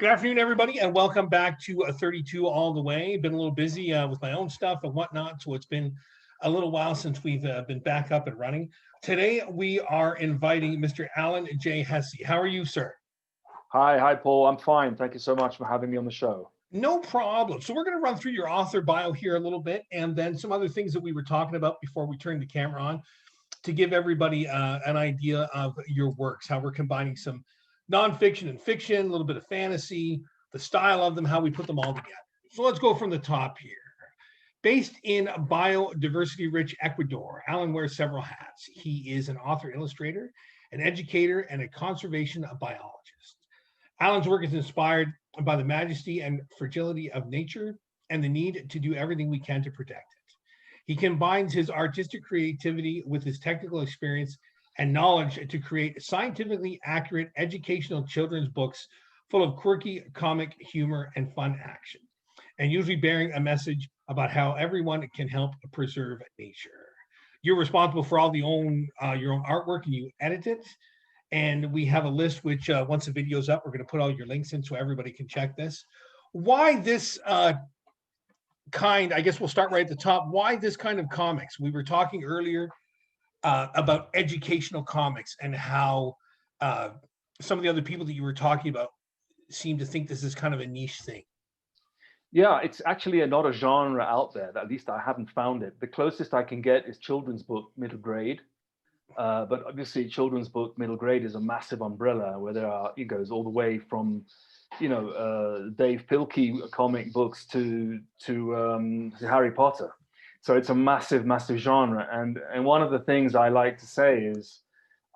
Good afternoon, everybody, and welcome back to 32 All the Way. Been a little busy with my own stuff and whatnot, so it's been a little while since we've been back up and running. Today, we are inviting Mr. Alan J. Hesse. How are you, sir? Hi, Paul. I'm fine. Thank you so much for having me on the show. No problem. So we're going to run through your author bio here a little bit, and then some other things that we were talking about before we turned the camera on to give everybody an idea of your works, how we're combining some nonfiction and fiction, a little bit of fantasy, the style of them, how we put them all together. So let's go from the top here. Based in biodiversity-rich Ecuador, Alan wears several hats. He is an author-illustrator, an educator, and a conservation biologist. Alan's work is inspired by the majesty and fragility of nature and the need to do everything we can to protect it. He combines his artistic creativity with his technical experience and knowledge to create scientifically accurate educational children's books full of quirky comic humor and fun action, and usually bearing a message about how everyone can help preserve nature. You're responsible for all your own artwork, and you edit it. And we have a list which once the video's up, we're going to put all your links in so everybody can check this. Why this kind, I guess we'll start right at the top. Why this kind of comics? We were talking earlier about educational comics and how some of the other people that you were talking about seem to think this is kind of a niche thing. Yeah, it's actually not a genre out there. At least I haven't found it. The closest I can get is children's book, middle grade. But obviously, children's book, middle grade is a massive umbrella where it goes all the way from, Dave Pilkey comic books to Harry Potter. So it's a massive, massive genre. And one of the things I like to say is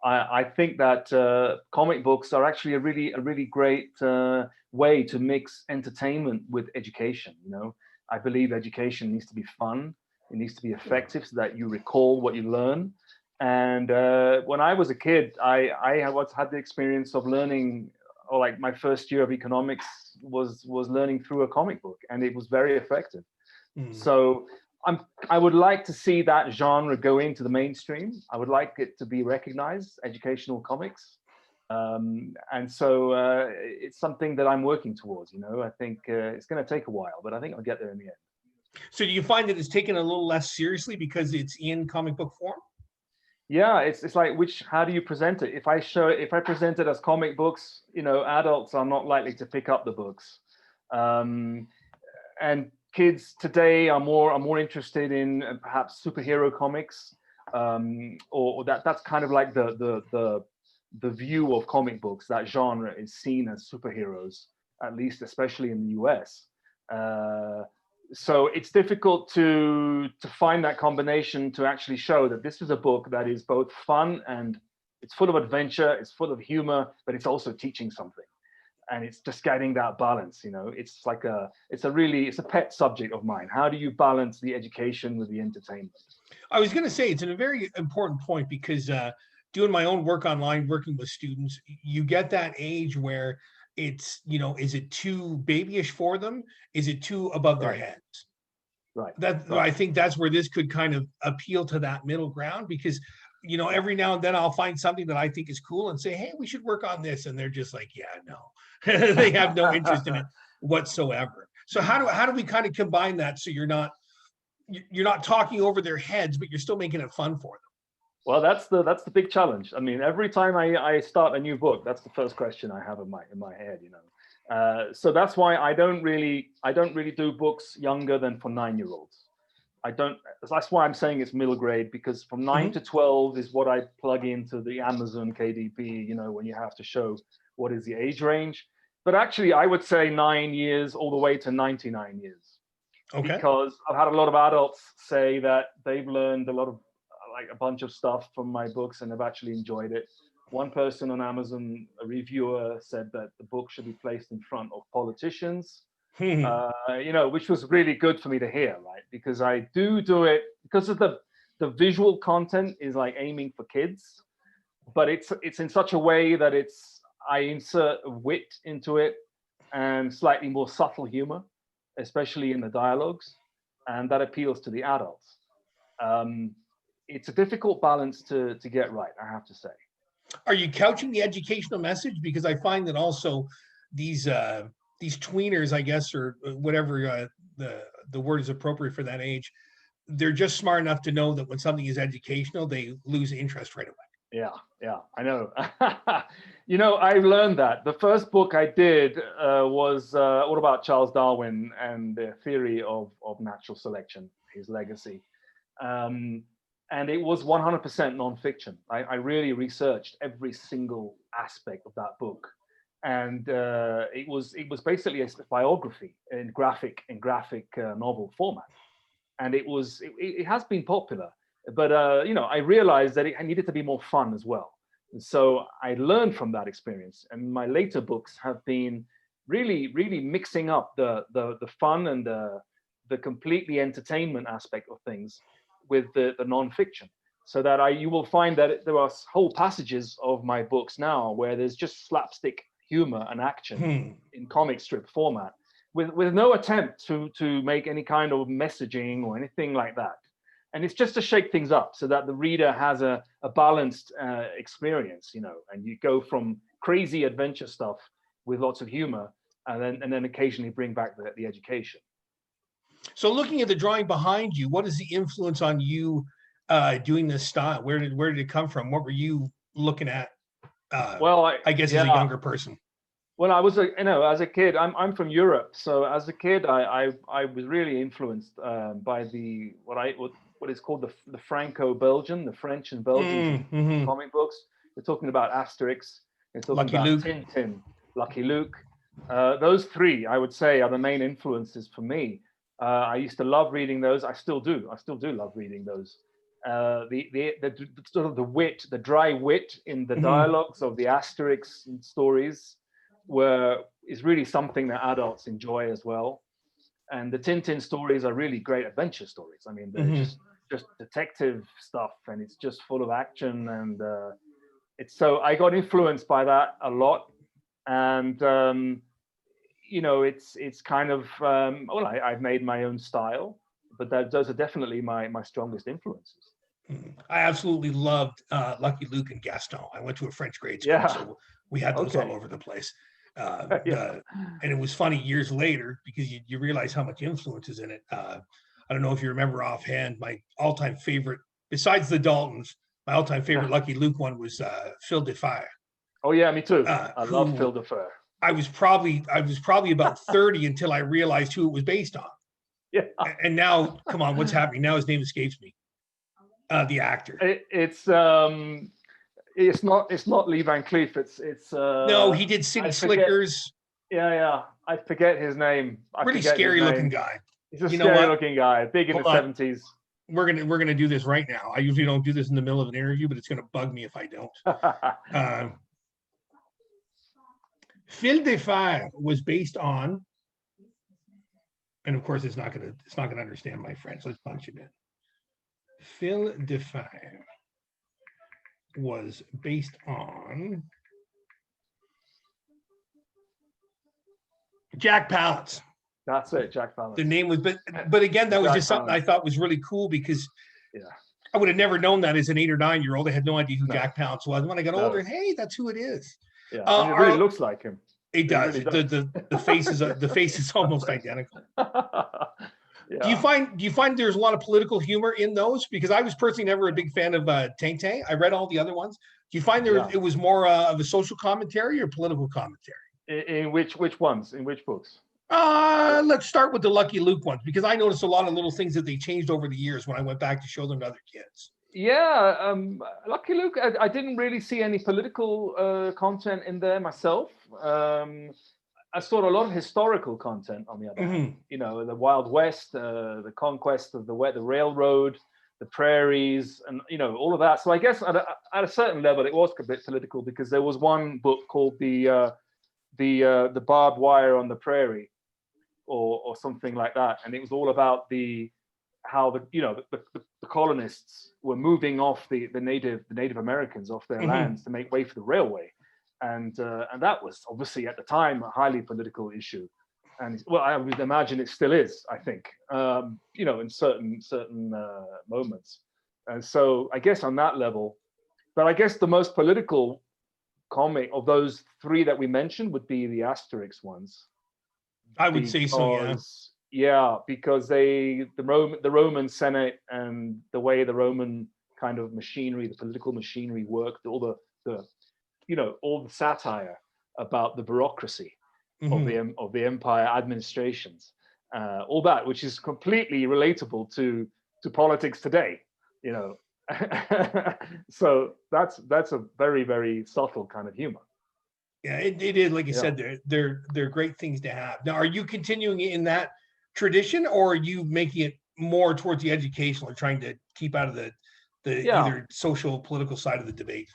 I think that comic books are actually a really great way to mix entertainment with education. I believe education needs to be fun. It needs to be effective so that you recall what you learn. And when I was a kid, I had the experience of learning, or like my first year of economics was learning through a comic book, and it was very effective. So I would like to see that genre go into the mainstream. I would like it to be recognized, educational comics. And so it's something that I'm working towards, I think it's going to take a while, but I think I'll get there in the end. So do you find that it's taken a little less seriously because it's in comic book form? Yeah, it's like how do you present it? If I present it as comic books, adults are not likely to pick up the books. And kids today are more interested in perhaps superhero comics, or that's kind of like the view of comic books. That genre is seen as superheroes, at least especially in the US. So it's difficult to find that combination to actually show that this is a book that is both fun and it's full of adventure, it's full of humor, but it's also teaching something. And it's just getting that balance, it's like it's a pet subject of mine. How do you balance the education with the entertainment? I was going to say it's a very important point because doing my own work online, working with students, you get that age where it's, is it too babyish for them? Is it too above their heads? Right. I think that's where this could kind of appeal to that middle ground, because every now and then I'll find something that I think is cool and say, hey, we should work on this, and they're just like, yeah, no. They have no interest in it whatsoever. So how do we kind of combine that so you're not talking over their heads, but you're still making it fun for them? Well, that's the big challenge. I mean, every time I start a new book, that's the first question I have in my head, So that's why I don't really do books younger than for 9-year-olds. That's why I'm saying it's middle grade, because from 9 to 12 is what I plug into the Amazon KDP, when you have to show what is the age range. But actually, I would say 9 years all the way to 99 years. Okay. Because I've had a lot of adults say that they've learned a bunch of stuff from my books and have actually enjoyed it. One person on Amazon, a reviewer, said that the book should be placed in front of politicians, which was really good for me to hear, right? Because I do it because of the visual content is like aiming for kids, but it's in such a way that I insert wit into it and slightly more subtle humor, especially in the dialogues, and that appeals to the adults. It's a difficult balance to get right, I have to say. Are you couching the educational message? Because I find that also these tweeners, I guess, or whatever the word is appropriate for that age, they're just smart enough to know that when something is educational, they lose interest right away. Yeah, I know. You know, I learned that. The first book I did was all about Charles Darwin and the theory of natural selection, his legacy. And it was 100% nonfiction. I really researched every single aspect of that book. And it was basically a biography in graphic novel format. And it has been popular. But you know, I realized that it needed to be more fun as well. And so I learned from that experience. And my later books have been really mixing up the fun and the completely entertainment aspect of things with the nonfiction. So that you will find that there are whole passages of my books now where there's just slapstick humor and action in comic strip format, with no attempt to make any kind of messaging or anything like that. And it's just to shake things up so that the reader has a balanced experience, you know, and you go from crazy adventure stuff with lots of humor and then occasionally bring back the education. So looking at the drawing behind you, what is the influence on you doing this style? Where did it come from? What were you looking at? Well, I guess as a younger person. Well, I was, as a kid, I'm from Europe. So as a kid, I was really influenced by what is called the Franco-Belgian, the French and Belgian comic books. They're talking about Asterix. They're talking about Tintin, Lucky Luke. Those three, I would say, are the main influences for me. I used to love reading those. I still do love reading those. The sort of the wit, the dry wit in the dialogues of the Asterix stories is really something that adults enjoy as well. And the Tintin stories are really great adventure stories. I mean, they're just detective stuff, and it's just full of action. And so I got influenced by that a lot. And you know, it's kind of I've made my own style, but those are definitely my strongest influences. I absolutely loved Lucky Luke and Gaston. I went to a French grade school, so we had those all over the place. And it was funny years later because you realize how much influence is in it. I don't know if you remember offhand, my all-time favorite, besides the Daltons, my all-time favorite Lucky Luke one was Phil de Fire. Oh yeah, me too. I love Phil de Fire. I was probably about 30 until I realized who it was based on. Yeah. And now, come on, what's happening now? His name escapes me. The actor. It's not Lee Van Cleef. It's no, he did City Slickers. Yeah. I forget his name. Really scary looking guy. He's a scary looking guy. Big in the 70s. We're gonna do this right now. I usually don't do this in the middle of an interview, but it's gonna bug me if I don't. Phil de Fire was based on, and of course it's not gonna understand my French. Let's punch it in. Phil de Fire was based on Jack Palance. That's it, Jack Palance. The name was, but again, that was just something I thought was really cool because I would have never known that as an 8 or 9 year old. I had no idea who Jack Palance was. And when I got older, hey, that's who it is. Yeah, and it really looks like him. It does. Really does. The face is almost identical. Yeah. Do you find there's a lot of political humor in those? Because I was personally never a big fan of Tintin. I read all the other ones. Do you find it was more of a social commentary or political commentary? In which ones? In which books? Let's start with the Lucky Luke ones, because I noticed a lot of little things that they changed over the years when I went back to show them to other kids. Yeah, Lucky Luke, I didn't really see any political content in there myself. I saw a lot of historical content on the other hand. You know, the Wild West, the conquest of the railroad, the prairies, and you know, all of that. So I guess at a certain level, it was a bit political because there was one book called the Barbed Wire on the Prairie, or something like that, and it was all about how the colonists were moving off the Native Americans off their lands to make way for the railway. And that was obviously at the time a highly political issue, and well, I would imagine it still is. I think in certain moments, and so I guess on that level. But I guess the most political comic of those three that we mentioned would be the Asterix ones. I would say so, yeah. Yeah, because the Roman Senate and the way the Roman kind of machinery, the political machinery worked, all the all the satire about the bureaucracy of the empire administrations, all that, which is completely relatable to politics today, So that's a very, very subtle kind of humor. Yeah, it is, like you said, they're great things to have. Now, are you continuing in that tradition, or are you making it more towards the educational, or trying to keep out of the either social, political side of the debate?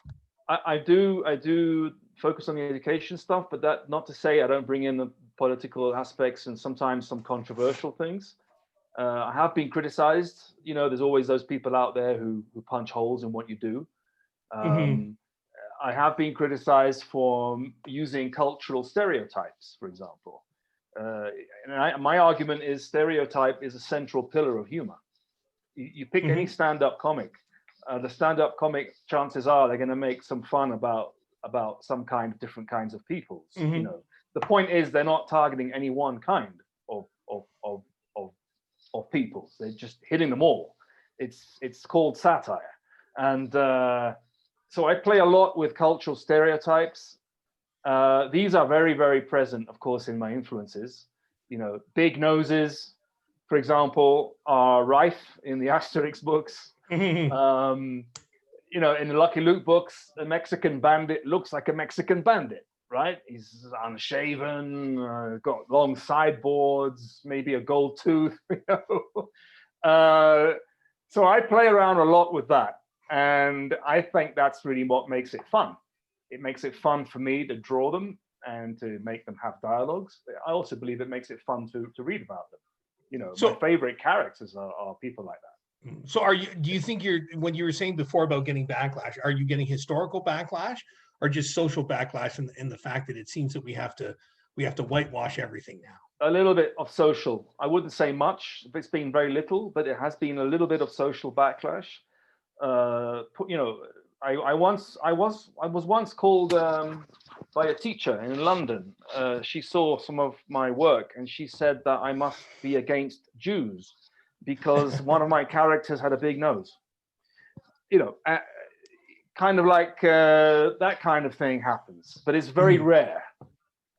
I do focus on the education stuff, but that not to say I don't bring in the political aspects and sometimes some controversial things. I have been criticized. There's always those people out there who punch holes in what you do. I have been criticized for using cultural stereotypes, for example. My argument is stereotype is a central pillar of humor. You pick any stand-up comic. The stand-up comic, chances are they're going to make some fun about some kind of different kinds of peoples. The point is they're not targeting any one kind of peoples. They're just hitting them all. It's called satire, and so I play a lot with cultural stereotypes. These are very, very present, of course, in my influences. Big noses, for example, are rife in the Asterix books. In the Lucky Luke books, the Mexican bandit looks like a Mexican bandit, right? He's unshaven, got long sideboards, maybe a gold tooth. So I play around a lot with that. And I think that's really what makes it fun. It makes it fun for me to draw them and to make them have dialogues. I also believe it makes it fun to read about them. So, my favorite characters are people like that. So do you think when you were saying before about getting backlash, are you getting historical backlash or just social backlash in the fact that it seems that we have to whitewash everything now? A little bit of social. I wouldn't say much. It's been very little, but it has been a little bit of social backlash. I was once called by a teacher in London. She saw some of my work and she said that I must be against Jews because one of my characters had a big nose. Kind of like that kind of thing happens, but it's very rare.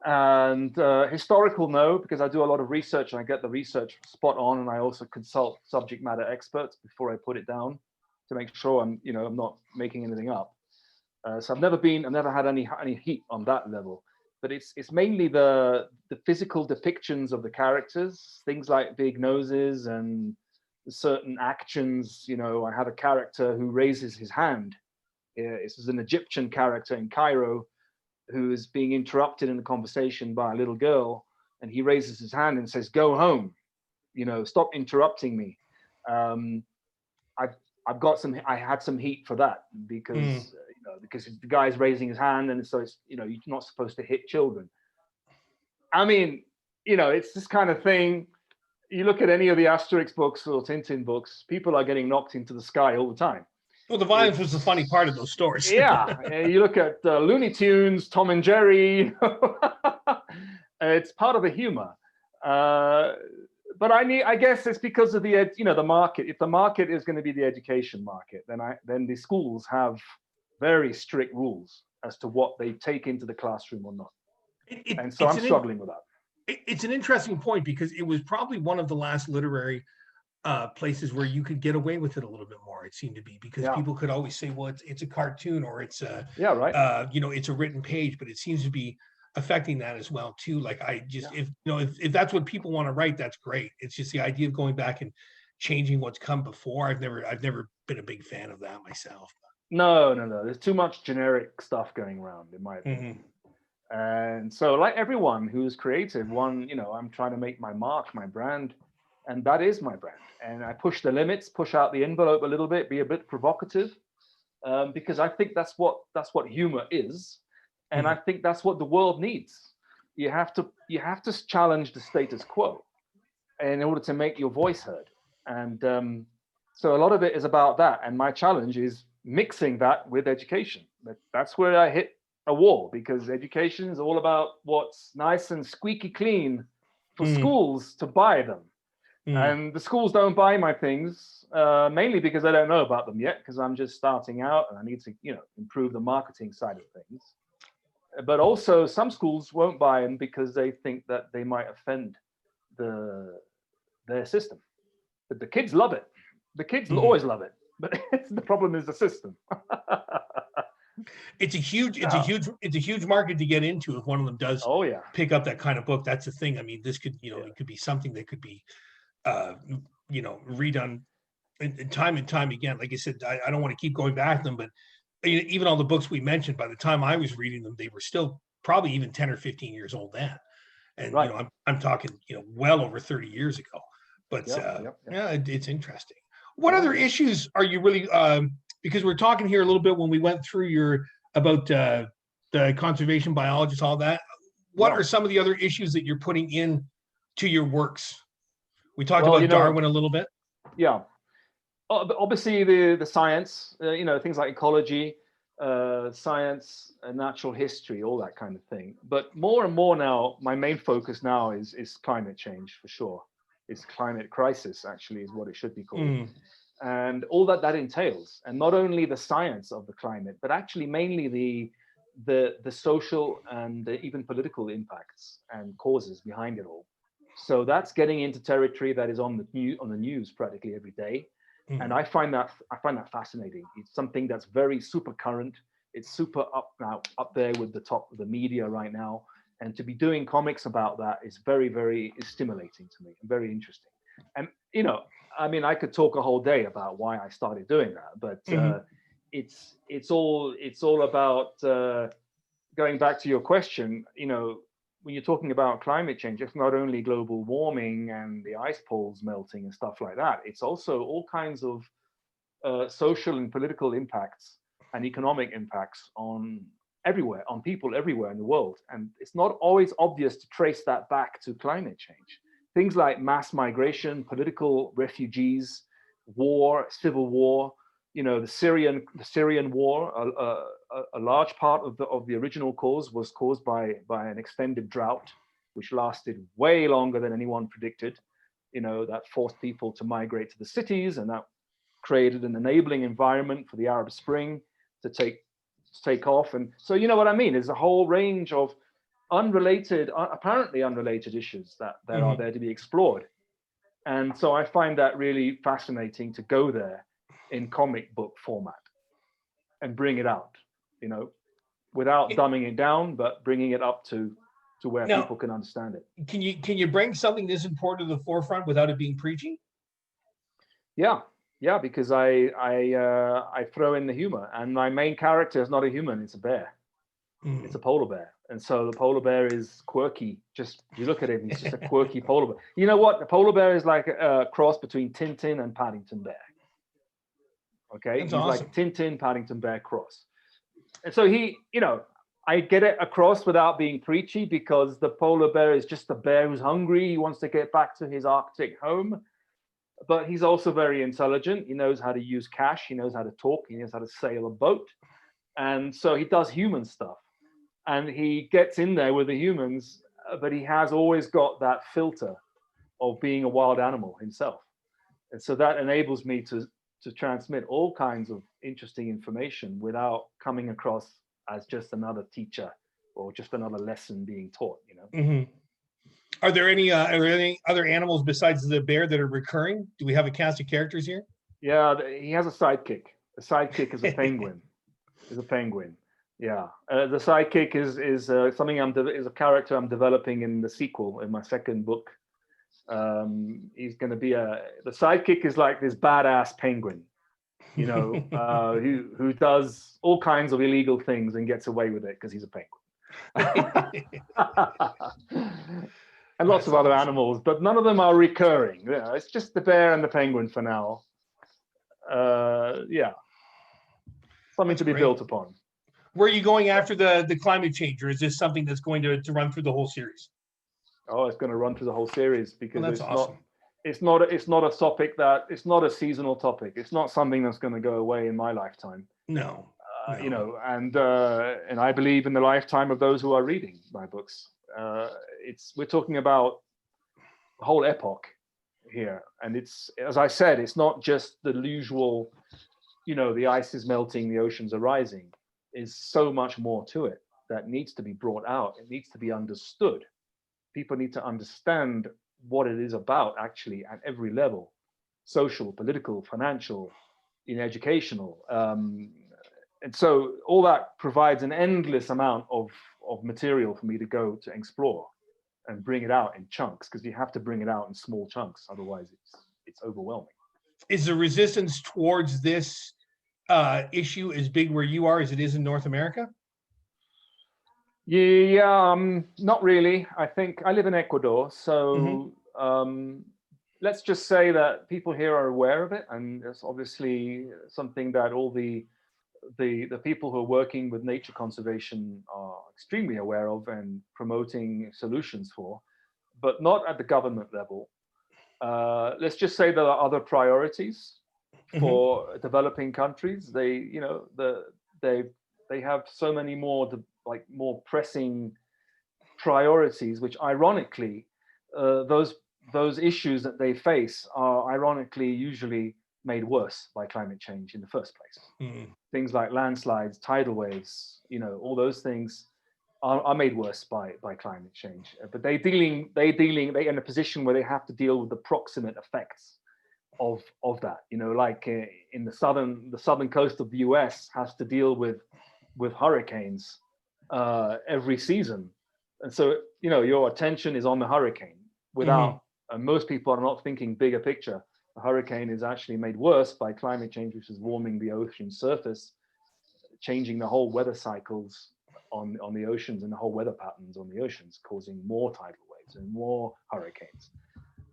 And historical, no, because I do a lot of research and I get the research spot on, and I also consult subject matter experts before I put it down to make sure I'm not making anything up. So I've never had any heat on that level. But it's mainly the physical depictions of the characters, things like big noses and certain actions. I had a character who raises his hand. This is an Egyptian character in Cairo who is being interrupted in the conversation by a little girl, and he raises his hand and says, "Go home, stop interrupting me." I had some heat for that because because the guy's raising his hand, and so it's you're not supposed to hit children. I mean, it's this kind of thing. You look at any of the Asterix books or Tintin books, people are getting knocked into the sky all the time. Well, the violence was the funny part of those stories. Yeah, you look at Looney Tunes, Tom and Jerry. It's part of the humor. But I guess it's because of the market. If the market is going to be the education market, then the schools have very strict rules as to what they take into the classroom or not. And so I'm struggling with that. It's an interesting point because it was probably one of the last literary places where you could get away with it a little bit more. It seemed to be because people could always say, well, it's a cartoon or it's a it's a written page, but it seems to be affecting that as well too. Like if that's what people want to write, that's great. It's just the idea of going back and changing what's come before. I've never been a big fan of that myself. No. There's too much generic stuff going around, in my opinion. And so, like everyone who's creative, I'm trying to make my mark, my brand, and that is my brand. And I push the limits, push out the envelope a little bit, be a bit provocative, because I think that's what humor is, and I think that's what the world needs. You have to challenge the status quo in order to make your voice heard. And so a lot of it is about that. And my challenge is mixing that with education. That's where I hit a war, because education is all about what's nice and squeaky clean for schools to buy them. And the schools don't buy my things, mainly because I don't know about them yet, because I'm just starting out and I need to, improve the marketing side of things. But also some schools won't buy them because they think that they might offend their system. But the kids love it. The kids always love it. But the problem is the system. It's a huge market to get into if one of them does pick up that kind of book. That's the thing. I mean, this could, it could be something that could be redone time and time again. Like I said, I don't want to keep going back to them, but even all the books we mentioned, by the time I was reading them, they were still probably even 10 or 15 years old then. And I'm talking well over 30 years ago. But it's interesting. What other issues are you really because we're talking here a little bit when we went through about the conservation biologist, all that. What are some of the other issues that you're putting in to your works? We talked about Darwin a little bit. Yeah. Obviously the science, things like ecology, science, natural history, all that kind of thing. But more and more now, my main focus now is climate change, for sure. It's climate crisis, actually, is what it should be called. And all that entails, and not only the science of the climate, but actually mainly the social and even political impacts and causes behind it all. So that's getting into territory that is on the news practically every day. And I find that fascinating. It's something that's very super current. It's super up there with the top of the media right now. And to be doing comics about that is very, very stimulating to me and very interesting. And I could talk a whole day about why I started doing that, but it's all about going back to your question. When you're talking about climate change, it's not only global warming and the ice poles melting and stuff like that. It's also all kinds of social and political impacts and economic impacts on people everywhere in the world. And it's not always obvious to trace that back to climate change. Things like mass migration, political refugees, war, civil war, the Syrian war, a large part of the original cause was caused by an extended drought, which lasted way longer than anyone predicted. That forced people to migrate to the cities, and that created an enabling environment for the Arab Spring to take off. And so, what I mean is a whole range of apparently unrelated issues that are there to be explored. And so I find that really fascinating to go there in comic book format and bring it out, without dumbing it down, but bringing it up to where people can understand it. Can you bring something this important to the forefront without it being preachy? Yeah, because I throw in the humor, and my main character is not a human; it's a bear. It's a polar bear, and so the polar bear is quirky. Just you look at him; he's just a quirky polar bear. You know what? The polar bear is like a cross between Tintin and Paddington Bear. Okay, he's awesome. Like Tintin, Paddington Bear cross. And so I get it across without being preachy, because the polar bear is just a bear who's hungry. He wants to get back to his Arctic home. But he's also very intelligent. He knows how to use cash. He knows how to talk. He knows how to sail a boat. And so he does human stuff. And he gets in there with the humans, but he has always got that filter of being a wild animal himself. And so that enables me to transmit all kinds of interesting information without coming across as just another teacher or just another lesson being taught, Are there any other animals besides the bear that are recurring? Do we have a cast of characters here? Yeah, he has a sidekick. The sidekick is a penguin. Yeah, the sidekick is is a character I'm developing in the sequel, in my second book. He's going to be the sidekick is like this badass penguin, who does all kinds of illegal things and gets away with it because he's a penguin. And lots of other animals, but none of them are recurring. It's just the bear and the penguin for now. Something to be built upon. Where are you going after the climate change, or is this something that's going to run through the whole series? Oh, it's going to run through the whole series, because it's awesome. It's not a topic it's not a seasonal topic. It's not something that's going to go away in my lifetime. No. You know, and I believe in the lifetime of those who are reading my books. We're talking about a whole epoch here, and it's, as I said, it's not just the usual, you know, the ice is melting, the oceans are rising. There's so much more to it that needs to be brought out. It needs to be understood. People need to understand what it is about, actually, at every level: social, political, financial, educational. And so all that provides an endless amount of material for me to go to explore and bring it out in chunks, because you have to bring it out in small chunks, otherwise it's overwhelming. Is the resistance towards this issue as big where you are as it is in North America? Yeah, not really. I think I live in Ecuador, so let's just say that people here are aware of it, and it's obviously something that all the people who are working with nature conservation are extremely aware of and promoting solutions for, but not at the government level. Let's just say there are other priorities for developing countries. They have so many more more pressing priorities, which ironically, those issues that they face are ironically usually made worse by climate change in the first place. Things like landslides, tidal waves, all those things are made worse by climate change. But they're in a position where they have to deal with the proximate effects of that. Like in the southern coast of the US has to deal with hurricanes every season, and so your attention is on the hurricane. Without most people are not thinking bigger picture. The hurricane is actually made worse by climate change, which is warming the ocean surface, changing the whole weather cycles on the oceans and the whole weather patterns on the oceans, causing more tidal waves and more hurricanes.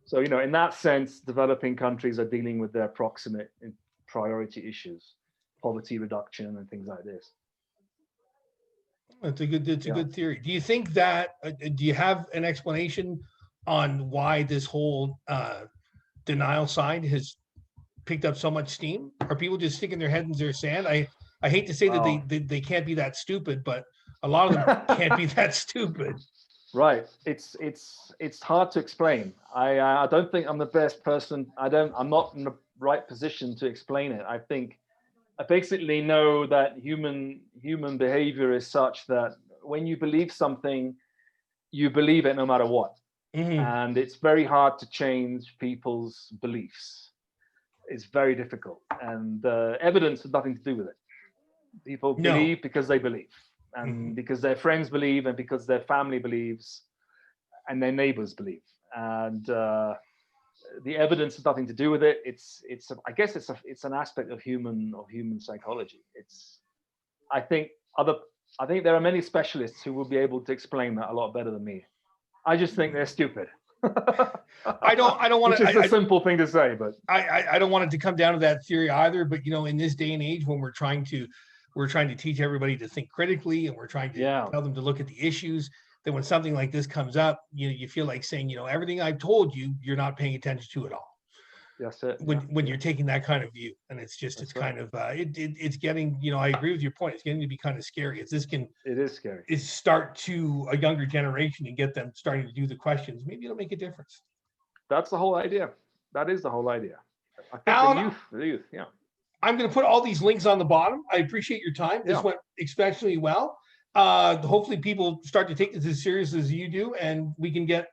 So, in that sense, developing countries are dealing with their proximate priority issues, poverty reduction and things like this. It's a good theory. Do you think that, do you have an explanation on why this whole denial side has picked up so much steam? Are people just sticking their head in their sand? I hate to say that they can't be that stupid, but a lot of them can't be that stupid. Right. It's hard to explain. I don't think I'm the best person. I'm not in the right position to explain it. I think I basically know that human behavior is such that when you believe something, you believe it no matter what. And it's very hard to change people's beliefs. It's very difficult, and evidence has nothing to do with it. People believe because they believe, and because their friends believe, and because their family believes, and their neighbors believe, and the evidence has nothing to do with it. I guess it's an aspect of human psychology. I think there are many specialists who will be able to explain that a lot better than me. I just think they're stupid. I don't want to. It's a simple thing to say, but I don't want it to come down to that theory either. But in this day and age, when we're trying to teach everybody to think critically, and we're trying to tell them to look at the issues, that when something like this comes up, you feel like saying, everything I've told you, you're not paying attention to at all. That's it. When you're taking that kind of view, and it's kind of it's getting, I agree with your point. It's getting to be kind of scary. It is scary. Is start to a younger generation and get them starting to do the questions. Maybe it'll make a difference. That's the whole idea. That is the whole idea. I think Alan, the youth. Yeah. I'm going to put all these links on the bottom. I appreciate your time. This went especially well. Hopefully people start to take this as serious as you do, and we can get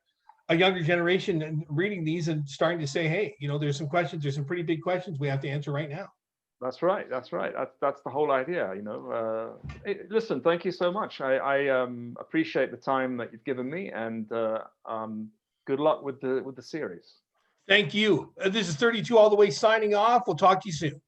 a younger generation reading these and starting to say, hey, there's some questions, there's some pretty big questions we have to answer right now. That's right. That's the whole idea. Listen, thank you so much. I appreciate the time that you've given me, and good luck with the series. Thank you. This is 32 All the Way signing off. We'll talk to you soon.